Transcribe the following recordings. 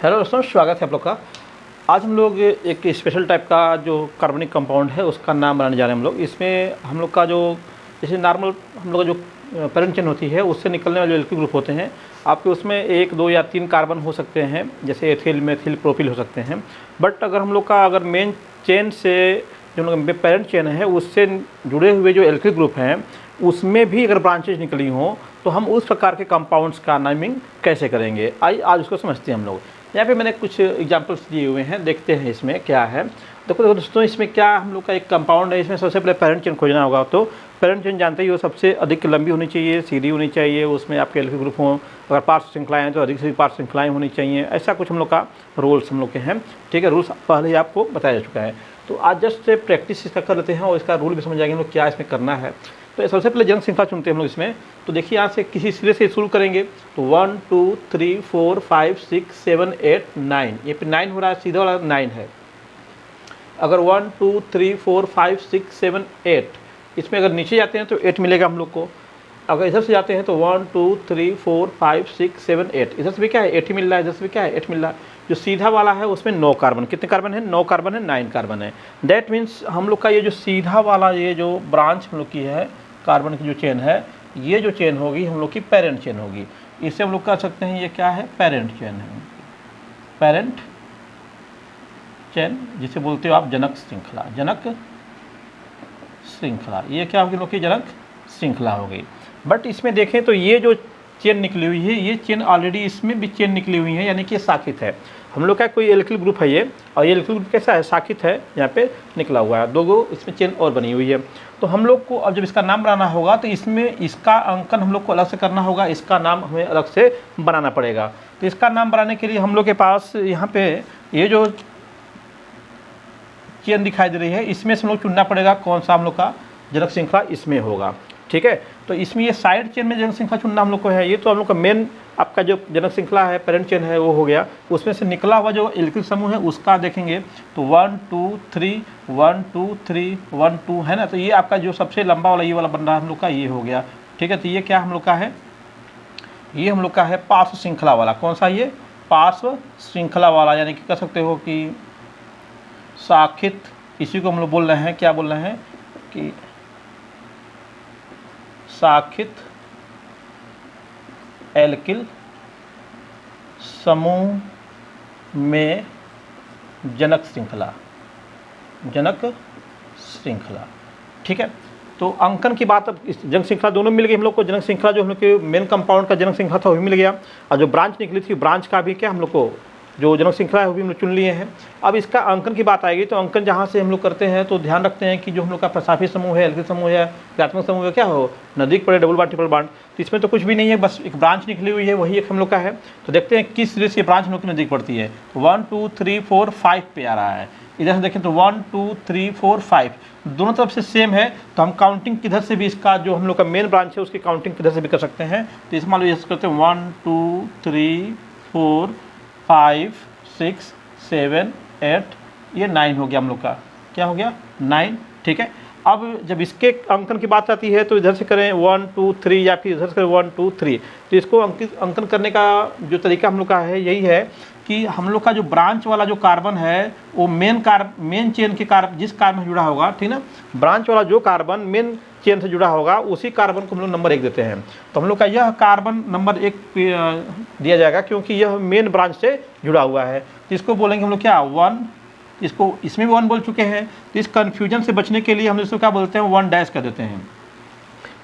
Hello दोस्तों, स्वागत है आप लोग का। आज हम लोग एक स्पेशल टाइप का जो कार्बनिक कंपाउंड है उसका नाम बनाने जा रहे हैं हम लोग। इसमें हम लोग का जो जैसे नॉर्मल हम लोग का जो पैरेंट चेन होती है उससे निकलने वाले जो एल्किल ग्रुप होते हैं, आपके उसमें 1, 2 या 3 कार्बन हो सकते हैं, जैसे एथिल, मेथिल, प्रोपिल हो सकते हैं। बट अगर हम लोग का मेन चेन से जो पेरेंट चेन है उससे जुड़े हुए जो एल्किल ग्रुप हैं उसमें भी अगर ब्रांचेज निकली हों तो हम उस प्रकार के कंपाउंड्स का नामिंग कैसे करेंगे, आइए आज उसको समझते हैं हम लोग। यहाँ पे मैंने कुछ एग्जांपल्स दिए हुए हैं, देखते हैं इसमें क्या है। देखो दोस्तों, इसमें क्या हम लोग का एक कंपाउंड है। इसमें सबसे पहले पेरेंट चेन खोजना होगा। तो पेरेंट चेन जानते ही वो सबसे अधिक लंबी होनी चाहिए, सीधी होनी चाहिए, उसमें आपके एल्किल ग्रुप हों। अगर पार्श्व श्रृंखलाएँ हैं तो अधिक से अधिक पार्श्व श्रृंखलाएँ होनी चाहिए। ऐसा कुछ हम लोग का रूल्स हम लोग के हैं। ठीक है, रूल्स पहले ही आपको बताया जा चुका है। तो आज जस्ट प्रैक्टिस इसका कर लेते हैं और इसका रूल भी समझ जाएंगे हम लोग क्या इसमें करना है। तो सबसे पहले जनक श्रृंखला चुनते हैं हम लोग इसमें। तो देखिए यहाँ से किसी सिरे से शुरू करेंगे तो 1 2 3 4 5 6 7 8 9, ये पे 9 हो रहा है, सीधा वाला 9 है। अगर 1 2 3 4 5 6 7 8, इसमें अगर नीचे जाते हैं तो 8 मिलेगा हम लोग को। अगर इधर से जाते हैं तो 1 2 3 4 5 6 7 8, इधर से भी क्या है 8 ही मिल रहा है, इधर से भी क्या है 8 मिल रहा है। जो सीधा वाला है उसमें 9 कार्बन, कितने कार्बन है 9 कार्बन है, 9 कार्बन है। दैट मीन्स हम लोग का ये जो सीधा वाला ये जो ब्रांच हम लोग की है कार्बन की जो चेन है, ये जो चेन होगी हम लोग की पेरेंट चेन होगी। इससे हम लोग कह सकते हैं ये क्या है, पेरेंट चेन है। पेरेंट चेन जिसे बोलते हो आप जनक श्रृंखला, जनक श्रृंखला, ये क्या होगी लोग की जनक श्रृंखला हो गई। बट इसमें देखें तो ये जो चेन निकली हुई है, ये चेन ऑलरेडी इसमें भी चेन निकली हुई है, यानी कि शाखित है। हम लोग का कोई एल्किल ग्रुप है ये, और ये एल्किल ग्रुप कैसा है, शाखित है, यहाँ पे निकला हुआ है। 2 इसमें चेन और बनी हुई है। तो हम लोग को अब जब इसका नाम बनाना होगा तो इसमें इसका अंकन हम लोग को अलग से करना होगा, इसका नाम हमें अलग से बनाना पड़ेगा। तो इसका नाम बनाने के लिए हम लोग के पास यहाँ पे ये जो चेन दिखाई दे रही है इसमें से हम लोग चुनना पड़ेगा कौन सा हम लोग का जनक श्रृंखला इसमें होगा। ठीक है, तो इसमें ये साइड चेन में जनक श्रृंखला चुनना हम लोग को है। ये तो हम लोग का मेन आपका जो जनक श्रृंखला है पेरेंट चेन है वो हो गया। उसमें से निकला हुआ जो एल्किल समूह है उसका देखेंगे तो 1 2 3 1 2 3 1 2 है ना। तो ये आपका जो सबसे लंबा वाला ये वाला बन रहा है हम लोग का, ये हो गया। ठीक है, तो ये क्या हम लोग का है, ये हम लोग का है पार्श्व श्रृंखला वाला। कौन सा, ये पार्श्व श्रृंखला वाला, यानी कि कह सकते हो कि शाखित, इसी को हम लोग बोल रहे हैं, क्या बोल रहे हैं कि शाखित एल्किल समूह में जनक श्रृंखला, जनक श्रृंखला। ठीक है, तो अंकन की बात अब इस जनक श्रृंखला दोनों मिल गई हम लोग को। जनक श्रृंखला जो हम लोग के मेन कंपाउंड का जनक श्रृंखला था वो भी मिल गया, और जो ब्रांच निकली थी ब्रांच का भी क्या हम लोग को जो जनक श्रृंखला है वो भी हम लोग चुन लिए हैं। अब इसका अंकन की बात आएगी तो अंकन जहाँ से हम लोग करते हैं तो ध्यान रखते हैं कि जो हम लोग का प्रसाफी समूह है, एल्किल समूह है, क्रियात्मक समूह है, क्या हो नजदीक पड़े, डबल बॉन्ड, ट्रिपल बॉन्ड। तो इसमें तो कुछ भी नहीं है, बस एक ब्रांच निकली हुई है, वही एक हम लोग का है। तो देखते हैं किस सिरे से ब्रांच हम लोग की नजदीक पड़ती है। 1 2 3 4 5 पे आ रहा है। इधर से देखें तो 1 2 3 4 5 दोनों तरफ से सेम है। तो हम काउंटिंग किधर से भी इसका जो हम लोग का मेन ब्रांच है उसकी काउंटिंग किधर से भी कर सकते हैं। तो इस मान लो जैसे करते हैं 1 2 3 4 5 6 7 8, ये 9 हो गया हम लोग का, क्या हो गया 9। ठीक है, अब जब इसके अंकन की बात आती है तो इधर से करें 1 2 3 या फिर इधर से करें 1 2 3। तो इसको अंकन करने का जो तरीका हम लोग का है यही है कि हम लोग का जो ब्रांच वाला जो कार्बन है वो मेन चेन के जिस कार्बन से जुड़ा होगा, ठीक ना, ब्रांच वाला जो कार्बन मेन चेन से जुड़ा होगा उसी कार्बन को हम लोग नंबर 1 देते हैं। तो हम लोग का यह कार्बन नंबर 1 दिया जाएगा क्योंकि यह मेन ब्रांच से जुड़ा हुआ है। तो इसको बोलेंगे हम लोग क्या 1, इसको इसमें भी 1 बोल चुके हैं। तो इस कन्फ्यूजन से बचने के लिए हम इसको क्या बोलते हैं 1 डैश कर देते हैं,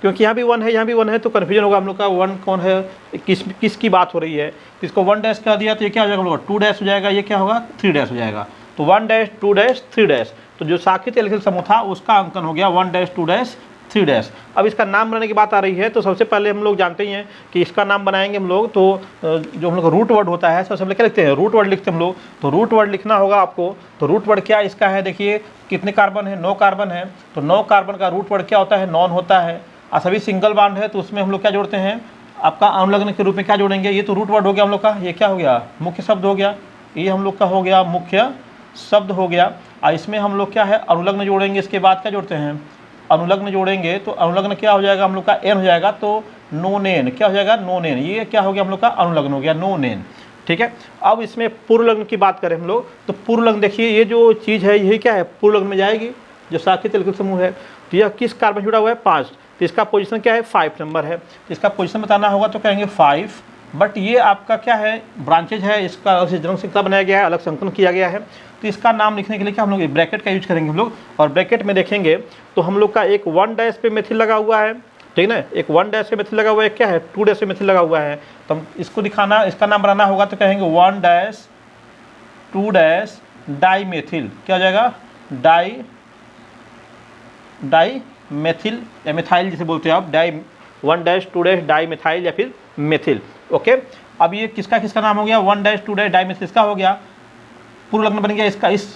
क्योंकि यहाँ भी 1 है यहाँ भी 1 है, तो कन्फ्यूजन होगा हम लोग का 1 कौन है, किस की बात हो रही है। तो इसको 1 डैश कर दिया तो ये क्या हो जाएगा हम लोग 2 डैश हो जाएगा, ये क्या होगा 3 डैश हो जाएगा। तो 1 डैश 2 डैश 3 डैश, तो जो शाखित एल्किल समूह था उसका अंकन हो गया 1 डैश 2 डैश 3 डैश। अब इसका नाम बनाने की बात आ रही है तो सबसे पहले हम लोग जानते ही हैं कि इसका नाम बनाएंगे हम लोग तो जो हम लोग रूट वर्ड होता है सबसे पहले क्या लिखते हैं, रूट वर्ड लिखते हैं हम लोग। तो रूट वर्ड लिखना होगा आपको। तो रूट वर्ड क्या इसका है, देखिए कितने कार्बन है, 9 कार्बन है। तो 9 कार्बन का रूट वर्ड क्या होता है, नॉन होता है। और सभी सिंगल बॉन्ड है तो उसमें हम लोग क्या जोड़ते हैं, आपका अनुलग्न के रूप में क्या जोड़ेंगे। ये तो रूट वर्ड हो गया हम लोग का, ये क्या हो गया मुख्य शब्द हो गया, ये हम लोग का हो गया मुख्य शब्द हो गया। और इसमें हम लोग क्या है अनुलग्न जोड़ेंगे। इसके बाद क्या जोड़ते हैं, अनुलग्न जोड़ेंगे। तो अनुलग्न क्या हो जाएगा हम लोग का एन हो जाएगा, तो नोनेन क्या हो जाएगा नोनेन। ये क्या हो गया हम लोग का अनुलग्न हो गया नोनेन। ठीक है। अब इसमें पूर्व लग्न की बात करें हम लोग, तो पूर्व लग्न देखिए, ये जो चीज़ है यही क्या है, पूर्व लग्न में जाएगी, जो शाखित एल्किल समूह है। तो यह किस कार्बन जुड़ा हुआ है, 5, तो इसका पोजीशन क्या है, 5 नंबर है। तो इसका पोजीशन बताना होगा तो कहेंगे 5, बट ये आपका क्या है, ब्रांचेज है, इसका अलग से जनरल श्रृंखला बनाया गया है, अलग से अंकन किया गया है। तो इसका नाम लिखने के लिए क्या हम लोग ब्रैकेट का यूज करेंगे हम लोग, और ब्रैकेट में देखेंगे तो हम लोग का एक 1 डैश पे मेथिल लगा हुआ है, ठीक है ना, एक 1 डैश पे मेथिल लगा हुआ है, क्या है 2 डैश पे मेथिल लगा हुआ है। तो हम इसको दिखाना, इसका नाम बनाना होगा तो कहेंगे 1 डैश 2 डैश डाई मेथिल, क्या हो जाएगा, डाई मेथिल या मिथाइल जिसे बोलते हैं आप, 1 डैश 2 डैश डाई मिथाइल या फिर मेथिल। ओके, अब ये किसका किसका नाम हो गया, 1 डैश 2 डैश डाई मेथिल, इसका हो गया, पूर्व लग्न बन गया, इसका इस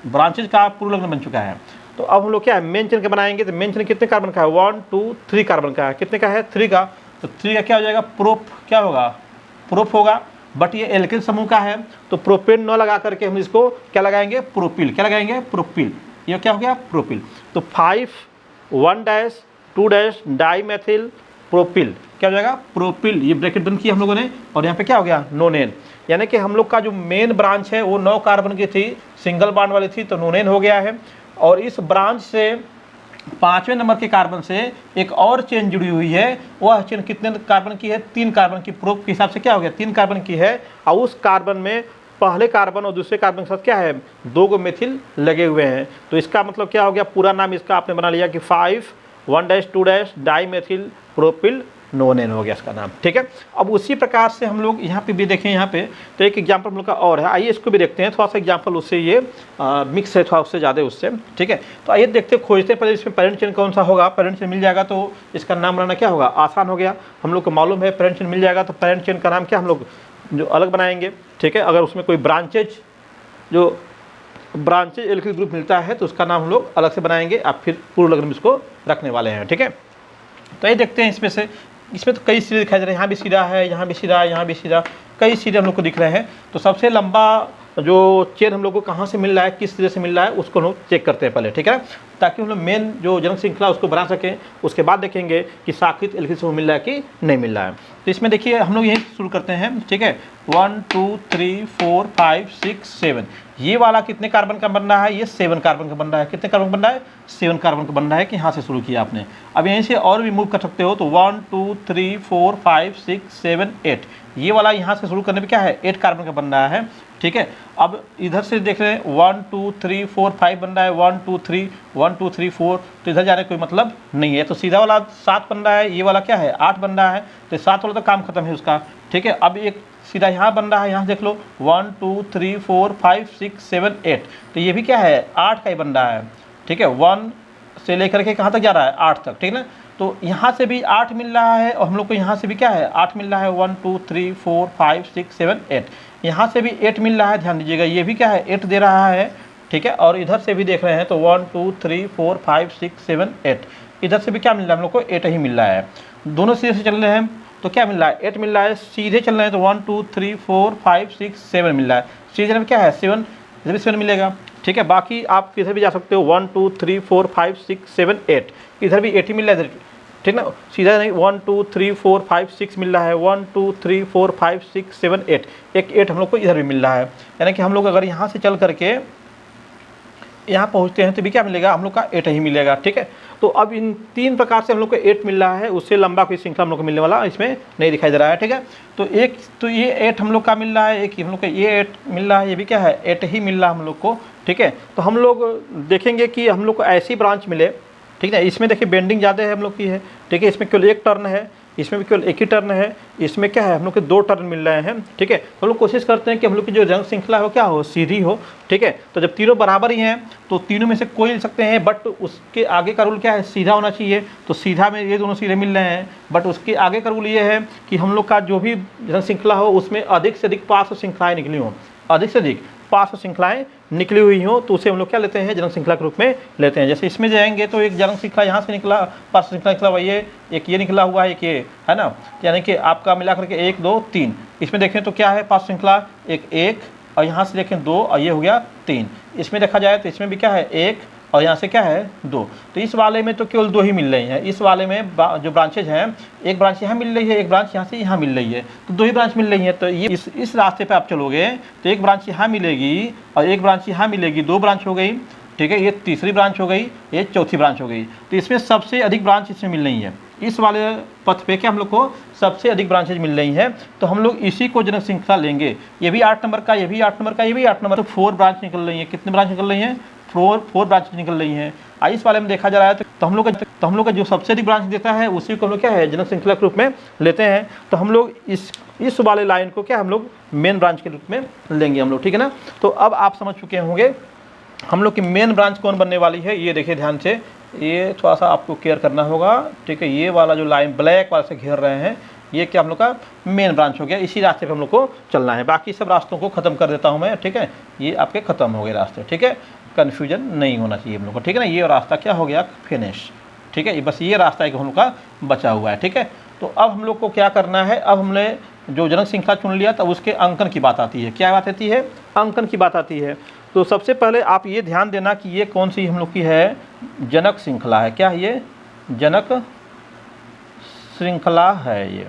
ब्रांचेज का पूर्व लग्न बन चुका है। तो अब हम लोग क्या है, मेन चेन के बनाएंगे। तो मेन चेन कितने कार्बन का है, 1 2 3 कार्बन का है, कितने का है, 3 का। तो 3 का क्या हो जाएगा, प्रोप, क्या होगा, प्रोप होगा, बट ये एल्किल समूह का है, तो प्रोपेन न लगा करके हम इसको क्या लगाएंगे, प्रोपिल, क्या लगाएंगे, प्रोपिल, ये क्या हो गया, प्रोपिल। तो 5 1 dash 2 dash di methyl propyl, क्या हो जाएगा, प्रोपिल, ये ब्रैकेट बंद किया हम लोगों ने, और यहाँ पे क्या हो गया, नोनेन। यानी कि हम लोग का जो मेन ब्रांच है वो 9 कार्बन की थी, सिंगल बॉन्ड वाली थी, तो नोनेन हो गया है। और इस ब्रांच से 5वें नंबर के कार्बन से एक और चेन जुड़ी हुई है, वह चेन कितने कार्बन की है, 3 कार्बन की, प्रोप के हिसाब से क्या हो गया, 3 कार्बन की है। और उस कार्बन में पहले कार्बन और दूसरे कार्बन के साथ क्या है, 2 गो मेथिल लगे हुए हैं। तो इसका मतलब क्या हो गया, पूरा नाम इसका आपने बना लिया कि 5 1 dash 2 dash di methyl propyl nonene हो गया इसका नाम, ठीक है। अब उसी प्रकार से हम लोग यहाँ पे भी देखें, यहाँ पे तो एक एग्जाम्पल हम लोग का और है, आइए इसको भी देखते हैं। थोड़ा सा एग्जाम्पल उससे ये मिक्स है, थोड़ा उससे ज़्यादा उससे, ठीक है। तो आइए देखते खोजते हैं, पहले इसमें पेरेंट चेन कौन सा होगा, पेरेंट चेन मिल जाएगा तो इसका नाम बनाना क्या होगा, आसान हो गया। हम लोग को मालूम है पेरेंट चेन मिल जाएगा, तो पेरेंट चेन का नाम क्या हम लोग जो अलग बनाएंगे, ठीक है। अगर उसमें कोई ब्रांचेज जो ब्रांचेज एल्किल ग्रुप मिलता है तो उसका नाम हम लोग अलग से बनाएंगे, आप फिर पूर्व लग्न में इसको रखने वाले हैं, ठीक है। तो ये देखते हैं इसमें से, इसमें तो कई सिरे दिखाई दे रहे हैं, यहाँ भी सिरा है, यहाँ भी सिरा है, यहाँ भी सिरा, कई सिरे हम लोग को दिख रहे हैं। तो सबसे लंबा जो चेन हम लोग को कहाँ से मिल रहा है, किस सिरे से मिल रहा है, उसको हम लोग चेक करते हैं पहले, ठीक है, ताकि हम लोग मेन जो जनक श्रृंखला उसको बना सकें। उसके बाद देखेंगे कि शाखित एल्किल समूह मिल रहा है कि नहीं मिल रहा है। तो इसमें देखिए हम लोग यही शुरू करते हैं, ठीक है। 1 2 3 4 5 6 7, ये वाला कितने कार्बन का बन रहा है, ये 7 कार्बन का बन रहा है, कितने कार्बन बन रहा है, 7 कार्बन का बन रहा है, कि यहाँ से शुरू किया आपने। अब यहीं से और भी मूव कर सकते हो, तो 1 2 3 4 5 6 7 8, ये वाला यहाँ से शुरू करने पे क्या है, 8 कार्बन का बन रहा है, ठीक है। अब इधर से देख रहे हैं 1 2 3 4 5 बन रहा है, 1 2 3 1 2 3 4, तो इधर जाने का कोई मतलब नहीं है। तो सीधा वाला 7 बन रहा है, ये वाला क्या है 8 बन रहा है, तो 7 वाला तो काम खत्म है उसका, ठीक है। अब एक सीधा यहाँ बन रहा है, यहाँ देख लो 1 2 3 4 5 6 7 8, तो ये भी क्या है 8 का ही बन रहा है, ठीक है। 1 से लेकर के कहाँ तक जा रहा है, 8 तक, ठीक है ना। तो यहाँ से भी 8 मिल रहा है, और हम लोग को यहाँ से भी क्या है 8 मिल रहा है, 1 2 3 4 5 6 7 8, यहाँ से भी 8 मिल रहा है, ध्यान दीजिएगा, ये भी क्या है 8 दे रहा है, ठीक है। और इधर से भी देख रहे हैं तो 1 2 3 4 5 6 7 8, इधर से भी क्या मिल रहा है हम लोग को 8 ही मिल रहा है। दोनों सीधे से चल रहे हैं तो क्या मिल रहा है 8 मिल रहा है, सीधे चल रहे हैं तो 1 2 3 4 5 6 7 मिल रहा है, सीधे में क्या है 7, इधर भी 7 मिलेगा, ठीक है। बाकी आप किधर भी जा सकते हो, 1 2 3 4 5 6 7 8, इधर भी 8 ही मिल रहा है, ठीक ना, सीधा नहीं 1 2 3 4 5 6 मिल रहा है, 1 2 3 4 5 6 7 8, एक 8 हम लोग को इधर भी मिल रहा है। यानी कि हम लोग अगर यहाँ से चल करके यहाँ पहुँचते हैं तो भी क्या मिलेगा, हम लोग का 8 ही मिलेगा, ठीक है। तो अब इन 3 प्रकार से हम लोग को 8 मिल रहा है, उससे लंबा कोई श्रृंखला हम लोग को मिलने वाला इसमें नहीं दिखाई दे रहा है, ठीक है। तो एक तो ये 8 हम लोग का मिल रहा है, एक हम लोग का ये 8 मिल रहा है, ये भी क्या है 8 ही मिल रहा है हम लोग को, ठीक है। तो हम लोग देखेंगे कि हम लोग को ऐसी ब्रांच मिले, ठीक है। इसमें देखिए बेंडिंग ज़्यादा है हम लोग की है, ठीक है, इसमें केवल 1 टर्न है, इसमें भी केवल 1 ही टर्न है, इसमें क्या है हम लोग के 2 टर्न मिल रहे हैं, ठीक है। तो हम लोग कोशिश करते हैं कि हम लोग की जो जनक श्रृंखला हो क्या हो, सीधी हो, ठीक है। तो जब तीनों बराबर ही हैं तो तीनों में से कोई ले सकते हैं, बट उसके आगे का रूल क्या है, सीधा होना चाहिए। तो सीधा में ये दोनों सीधे मिल रहे हैं, बट उसके आगे का रूल ये है कि हम लोग का जो भी जनक श्रृंखला हो उसमें अधिक से अधिक पार्श्व श्रृंखलाएँ निकली हों, अधिक से अधिक पार्श्व श्रृंखलाएँ निकली हुई हो, तो उसे हम लोग क्या लेते हैं, जनक श्रृंखला के रूप में लेते हैं। जैसे इसमें जाएंगे तो एक जनक श्रृंखला यहाँ से निकला, पार्श्व श्रृंखला निकला हुआ ये, एक ये निकला हुआ है, एक ये है ना, यानी कि आपका मिला करके 1 2 3। इसमें देखें तो क्या है पार्श्व श्रृंखला, एक और यहाँ से देखें 2 और ये हो गया 3। इसमें देखा जाए तो इसमें भी क्या है 1 और यहाँ से क्या है 2। तो इस वाले में तो केवल 2 ही मिल रही हैं। इस वाले में जो ब्रांचेज हैं, एक ब्रांच यहाँ मिल रही है, एक ब्रांच यहाँ से यहाँ मिल रही है, तो 2 ही ब्रांच मिल रही है। तो ये इस रास्ते पे आप चलोगे तो एक ब्रांच यहाँ मिलेगी और एक ब्रांच यहाँ मिलेगी, 2 ब्रांच हो गई, ठीक है। ये तीसरी ब्रांच हो गई, ये चौथी ब्रांच हो गई। तो इसमें सबसे अधिक ब्रांच इसमें मिल रही है, इस वाले पथ पे क्या हम लोग को सबसे अधिक ब्रांचेज मिल रही हैं। तो हम लोग इसी को जनक श्रृंखला लेंगे। ये भी 8 नंबर का, ये भी 8 नंबर का, ये भी 8 नंबर। तो 4 ब्रांच निकल रही है। कितनी ब्रांच निकल रही हैं? 4 ब्रांच निकल रही हैं। इस वाले में देखा जा रहा है तो हम लोग का जो सबसे अधिक ब्रांच देता है उसी को हम लोग क्या है जनक श्रृंखला के रूप में लेते हैं। तो हम लोग इस वाले लाइन को क्या हम लोग मेन ब्रांच के रूप में लेंगे हम लोग, ठीक है ना। तो अब आप समझ चुके होंगे हम लोग की मेन ब्रांच कौन बनने वाली है। ये देखिए ध्यान से, ये थोड़ा सा आपको केयर करना होगा, ठीक है। ये वाला जो लाइन ब्लैक वाले से घेर रहे हैं, ये क्या हम लोग का मेन ब्रांच हो गया। इसी रास्ते पे हम लोग को चलना है। बाकी सब रास्तों को ख़त्म कर देता हूँ मैं, ठीक है। ये आपके ख़त्म हो गए रास्ते, ठीक है। कन्फ्यूजन नहीं होना चाहिए हम लोग को, ठीक है ना। ये रास्ता क्या हो गया फिनिश, ठीक है। ये बस ये रास्ता एक हम लोग का बचा हुआ है, ठीक है। तो अब हम लोग को क्या करना है, अब हमने जो जनक श्रृंखला चुन लिया तब उसके अंकन की बात आती है। क्या बात आती है? अंकन की बात आती है। तो सबसे पहले आप ये ध्यान देना कि ये कौन सी हम लोग की है, जनक श्रृंखला है। क्या है ये? जनक श्रृंखला है ये,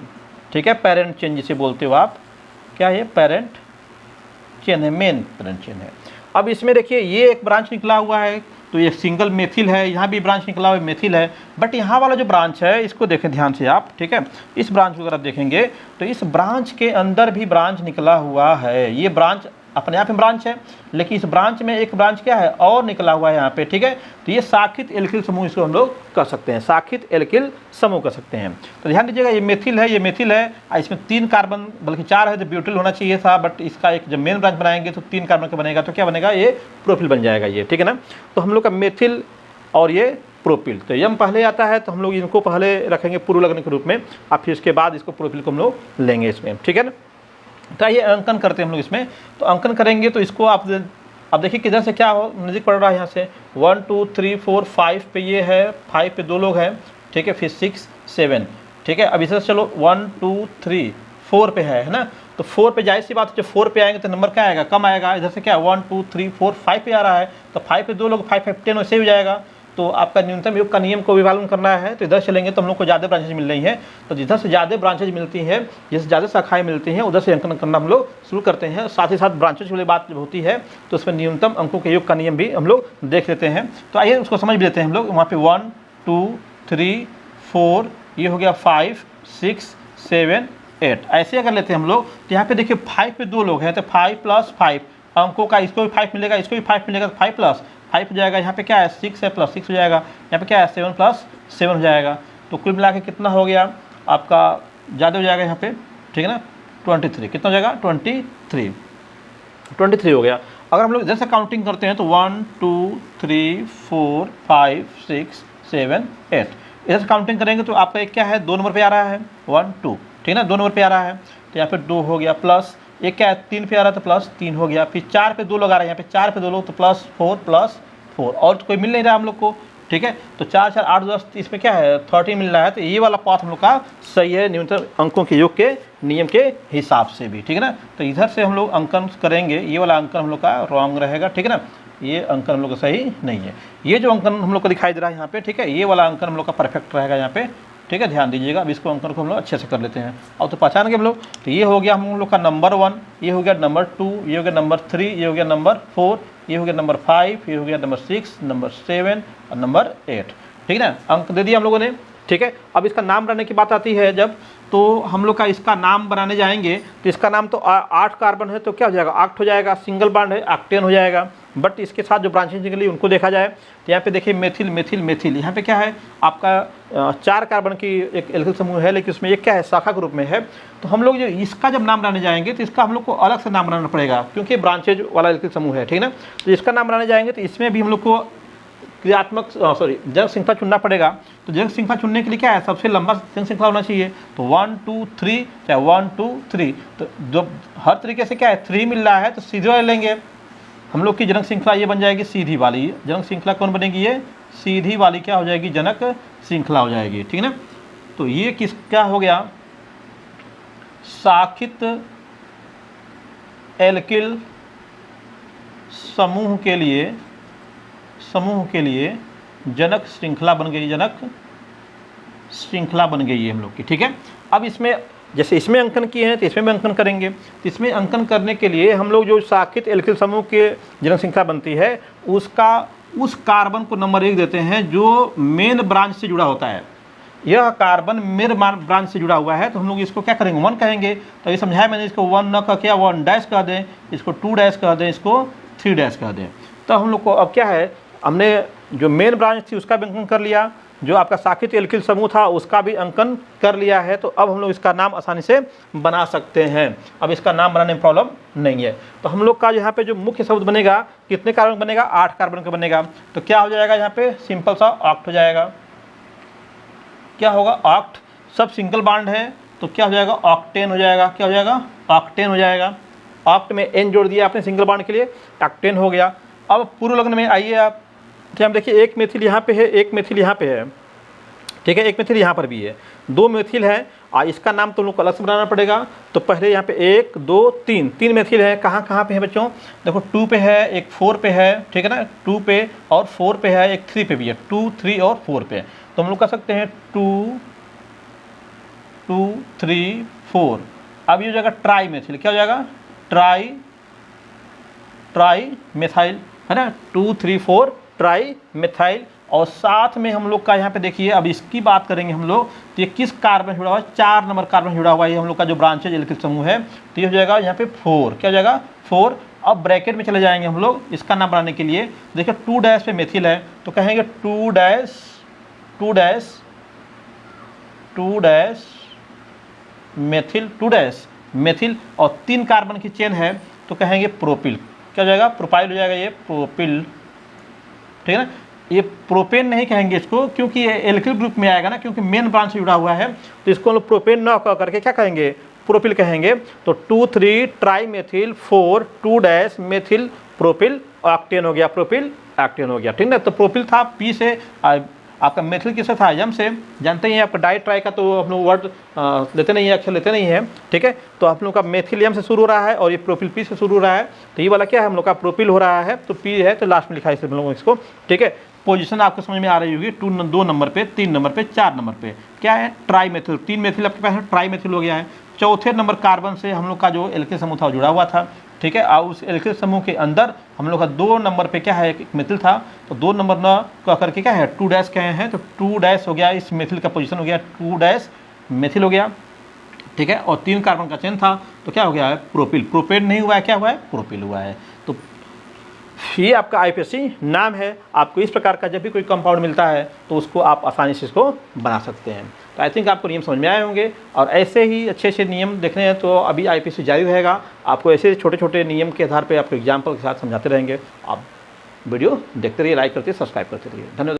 ठीक है। पेरेंट चेन जिसे बोलते हो आप, क्या है? पेरेंट चेन है, मेन पेरेंट चेन है। अब इसमें देखिए ये एक ब्रांच निकला हुआ है, तो ये सिंगल मेथिल है। यहाँ भी ब्रांच निकला हुआ है, मेथिल है। बट यहाँ वाला जो ब्रांच है इसको देखें ध्यान से आप, ठीक है। इस ब्रांच को अगर आप देखेंगे तो इस ब्रांच के अंदर भी ब्रांच निकला हुआ है। ये ब्रांच अपने आप में ब्रांच है, लेकिन इस ब्रांच में एक ब्रांच क्या है और निकला हुआ है यहाँ पे, ठीक है। तो ये शाखित एल्किल समूह इसको हम लोग कर सकते हैं, शाखित एल्किल समूह कर सकते हैं। तो ध्यान दीजिएगा ये मेथिल है, ये मेथिल है। इसमें 3 कार्बन बल्कि 4 है, तो ब्यूटिल होना चाहिए था। बट इसका एक जब मेन ब्रांच बनाएंगे तो 3 कार्बन का बनेगा, तो क्या बनेगा? ये प्रोपिल बन जाएगा ये, ठीक है ना। तो हम लोग का मेथिल और ये प्रोपिल, तो यम पहले आता है तो हम लोग इनको पहले रखेंगे पूर्व लग्न के रूप में, और फिर इसके बाद इसको प्रोपिल को हम लोग लेंगे इसमें, ठीक है ना। तो ये अंकन करते हैं हम लोग इसमें। तो अंकन करेंगे तो इसको आप देखिए किधर से क्या हो नज़दीक पड़ रहा है। यहाँ से 1 2 3 4 5 पे ये है, 5 पे 2 लोग हैं, ठीक है। फिर 6 7, ठीक है। अब इसे चलो 1 2 3 4 पे है ना। तो 4 पे जाहिर सी बात है, जब 4 पे आएंगे तो नंबर क्या आएगा? कम आएगा। इधर से क्या 1 2 3 4 5 पे आ रहा है, तो 5 पे 2 लोग, 5 5 10 वैसे हो जाएगा। तो आपका न्यूनतम योग का नियम को विभाजन करना है, तो इधर चलेंगे तो हम लोग को ज़्यादा ब्रांचेज मिल रही हैं। तो जिधर से ज़्यादा ब्रांचेज मिलती हैं, जिससे ज़्यादा शाखाएं मिलती हैं, उधर से अंकन करना हम लोग शुरू करते हैं। साथ ही साथ ब्रांचेज वाली बात जब होती है तो उसमें न्यूनतम अंकों के योग का नियम भी हम लोग देख लेते हैं। तो आइए उसको समझ भी लेते हैं हम लोग। वहाँ पे 1 2 3 4, ये हो गया 5 6 7 8, ऐसे अगर लेते हैं हम लोग। तो यहाँ पे देखिए 5 पे 2 लोग हैं, तो 5 + 5 अंकों का, इसको भी 5 मिलेगा, इसको भी 5 मिलेगा, तो 5 + 5 हो जाएगा। यहाँ पे क्या है 6 है, +6 हो जाएगा। यहाँ पे क्या है 7 + 7 हो जाएगा। तो कुल मिला के कितना हो गया आपका? ज़्यादा हो जाएगा यहाँ पे, ठीक है ना। 23, कितना हो जाएगा? 23 हो गया। अगर हम लोग इधर से काउंटिंग करते हैं तो 1 2 3 4 5 6 7 8, इधर से काउंटिंग करेंगे तो आपका एक क्या है 2 नंबर पे आ रहा है, 1 2, ठीक है ना। 2 नंबर पे आ रहा है, तो यहाँ पे 2 हो गया, प्लस एक क्या है 3 पे आ रहा है, तो +3 हो गया। फिर 4 पे 2 लोग आ रहे हैं, यहाँ पे 4 पे 2 लोग, तो +4 और तो कोई मिल नहीं रहा हम लोग को, ठीक है। तो 4 4 8 10, इसमें क्या है 30 मिल रहा है। तो ये वाला पाथ हम लोग का सही है न्यूनतम अंकों के योग के नियम के हिसाब से भी, ठीक है ना। तो इधर से हम लोग अंकन करेंगे, ये वाला अंकन हम लोग का रॉन्ग रहेगा, ठीक है ना। ये अंकन हम लोग का सही नहीं है। ये जो अंकन हम लोग को दिखाई दे रहा है यहाँ पे, ठीक है, ये वाला अंकन हम लोग का परफेक्ट रहेगा यहाँ पे, ठीक है। ध्यान दीजिएगा। अब इसको अंकन को हम लोग अच्छे से कर लेते हैं और तो पहचान के हम लोग। तो ये हो गया हम लोग का नंबर 1, ये हो गया नंबर 2, ये हो गया नंबर 3, ये हो गया नंबर 4, ये हो गया नंबर 5, ये हो गया नंबर 6, नंबर 7 और नंबर 8, ठीक है ना। अंक दे दिया हम लोगों ने, ठीक है। अब इसका नाम बनाने की बात आती है जब, तो हम लोग का इसका नाम बनाने जाएंगे तो इसका नाम तो 8 कार्बन है, तो क्या हो जाएगा 8 हो जाएगा। सिंगल बॉन्ड है, ऑक्टेन हो जाएगा। बट इसके साथ जो ब्रांचेज निकली उनको देखा जाए तो यहाँ पे देखिए मेथिल मेथिल मेथिल, यहाँ पे क्या है आपका 4 कार्बन की एक एल्किल समूह है, लेकिन उसमें एक क्या है शाखा के रूप में है। तो हम लोग जो इसका जब नाम बनाने जाएंगे तो इसका हम लोग को अलग से नाम बनाना पड़ेगा, क्योंकि ब्रांचेज वाला एल्किल समूह है, ठीक है ना। तो इसका नाम बनाने जाएंगे तो इसमें भी हम लोग को क्रियात्मक जनक श्रृंखला चुनना पड़ेगा। तो जनक श्रृंखला चुनने के लिए क्या है सबसे लंबा जनक श्रृंखला होना चाहिए। तो 1 2 3, चाहे 1 2 3, तो जो हर तरीके से क्या है 3 मिल रहा है, तो सीधे वाले लेंगे हम लोग की जनक श्रृंखला। ये बन जाएगी सीधी वाली जनक श्रृंखला। कौन बनेगी? ये सीधी वाली क्या हो जाएगी? जनक श्रृंखला हो जाएगी, ठीक है ना। तो ये किस क्या हो गया? शाखित एल्किल समूह के लिए समूह के लिए जनक श्रृंखला बन गई, जनक श्रृंखला बन गई है हम लोग की। ठीक है, अब इसमें जैसे इसमें अंकन किए हैं तो इसमें भी अंकन करेंगे। तो इसमें अंकन करने के लिए हम लोग जो शाखित एल्किल समूह के जनक श्रृंखला बनती है उस कार्बन को नंबर 1 देते हैं जो मेन ब्रांच से जुड़ा होता है। यह कार्बन मेन ब्रांच से जुड़ा हुआ है तो हम लोग इसको क्या करेंगे, 1 कहेंगे। तो ये समझाया मैंने, इसको 1 न कह के 1 डैश कह दें, इसको 2 डैश कह दें, इसको 3 डैश कह दें। तो हम लोग को अब क्या है, हमने जो मेन ब्रांच थी उसका भी अंकन कर लिया, जो आपका शाखित एल्किल समूह था उसका भी अंकन कर लिया है। तो अब हम लोग इसका नाम आसानी से बना सकते हैं। अब इसका नाम बनाने में प्रॉब्लम नहीं है। तो हम लोग का यहाँ पे जो मुख्य शब्द बनेगा, कितने कार्बन बनेगा, 8 कार्बन का बनेगा। तो क्या हो जाएगा, यहाँ पे सिंपल सा ऑक्ट हो जाएगा। क्या होगा, ऑक्ट। सब सिंगल बॉन्ड है तो क्या हो जाएगा, ऑक्टेन हो जाएगा। क्या हो जाएगा, ऑक्टेन हो जाएगा। ऑक्ट में एन जोड़ दिया आपने सिंगल बॉन्ड के लिए, ऑक्टेन हो गया। अब पूर्व लग्न में आइए आप, तो हम देखिए एक मेथिल यहाँ पे है, एक मेथिल यहाँ पे है। ठीक है, एक मेथिल यहाँ पर भी है, 2 मेथिल है और इसका नाम तो लोग को अलग से बनाना पड़ेगा। तो पहले यहाँ पे 1 2 3 मेथिल है। कहाँ कहाँ पे है बच्चों, देखो 2 पे है, एक 4 पे है। ठीक है ना, 2 पे और 4 पे है, एक 3 पे भी है। 2 3 और 4 पे। तो हम लोग कर सकते हैं 2 2 3 4। अब ये हो जाएगा ट्राई मेथिल। क्या हो जाएगा, ट्राई मेथाइल, है ना, 2 3 4 ट्राई मेथाइल। और साथ में हम लोग का यहाँ पे देखिए, अब इसकी बात करेंगे हम लोग, तो ये किस कार्बन जुड़ा हुआ है, 4 नंबर कार्बन जुड़ा हुआ है ये हम लोग का जो ब्रांचेज एल्किल समूह है। तो ये हो जाएगा यहाँ पे 4। क्या हो जाएगा, 4। अब ब्रैकेट में चले जाएंगे हम लोग इसका नाम बनाने के लिए। देखिए 2 डैश पे मेथिल है तो कहेंगे 2 डैश मेथिल, 2 डैश मेथिल। और 3 कार्बन की चेन है तो कहेंगे प्रोपिल। क्या हो जाएगा, प्रोपाइल हो जाएगा, ये प्रोपिल। ठीक है ना, ये प्रोपेन नहीं कहेंगे इसको क्योंकि ये एल्किल ग्रुप में आएगा ना, क्योंकि मेन ब्रांच से जुड़ा हुआ है। तो इसको हम लोग प्रोपेन न कह करके क्या कहेंगे, प्रोपिल कहेंगे। तो 2 3 try methyl 4 2 dash methyl propyl octane हो गया, प्रोपिल ऑक्टेन हो गया। ठीक है, तो प्रोपिल था पी से, आपका मेथिल किससे था, एम से। जानते हैं आपका डाई ट्राई का तो हम लोग वर्ड लेते नहीं है, अक्षर लेते नहीं है। ठीक है, तो आप लोग का मेथिल एम से शुरू हो रहा है और ये प्रोपिल पी से शुरू हो रहा है। तो ये वाला क्या है, हम लोग का प्रोपिल हो रहा है, तो पी है तो लास्ट में लिखा है इसे हम लोग इसको। ठीक है, पोजीशन आपको समझ में आ रही होगी, 2 नंबर पे, 3 नंबर पे, 4 नंबर पे क्या है, ट्राई मेथिल। 3 मेथिल आपके पास है, ट्राई मेथिल हो गया है। चौथे नंबर कार्बन से हम लोग का जो एल्किल समूह था जुड़ा हुआ था। ठीक है, और उस एल्किल समूह के अंदर हम लोग का 2 नंबर पे क्या है, एक मेथिल था। तो 2 नंबर न कह करके क्या है, 2 डैश कहे हैं, तो 2 डैश हो गया, इस मेथिल का पोजीशन हो गया 2 डैश मेथिल हो गया। ठीक है, और 3 कार्बन का चेन था तो क्या हो गया है, प्रोपिल। प्रोपेन नहीं हुआ है, क्या हुआ है, प्रोपिल हुआ है। तो ये आपका आईपीएससी नाम है। आपको इस प्रकार का जब भी कोई कंपाउंड मिलता है तो उसको आप आसानी से इसको बना सकते हैं। तो आई थिंक आपको नियम समझ में आए होंगे, और ऐसे ही अच्छे अच्छे नियम देखने हैं तो अभी आईपीएससी जारी रहेगा। आपको ऐसे छोटे छोटे नियम के आधार पर आपको एग्जाम्पल के साथ समझाते रहेंगे। आप वीडियो देखते रहिए, लाइक करते, सब्सक्राइब करते रहिए। धन्यवाद।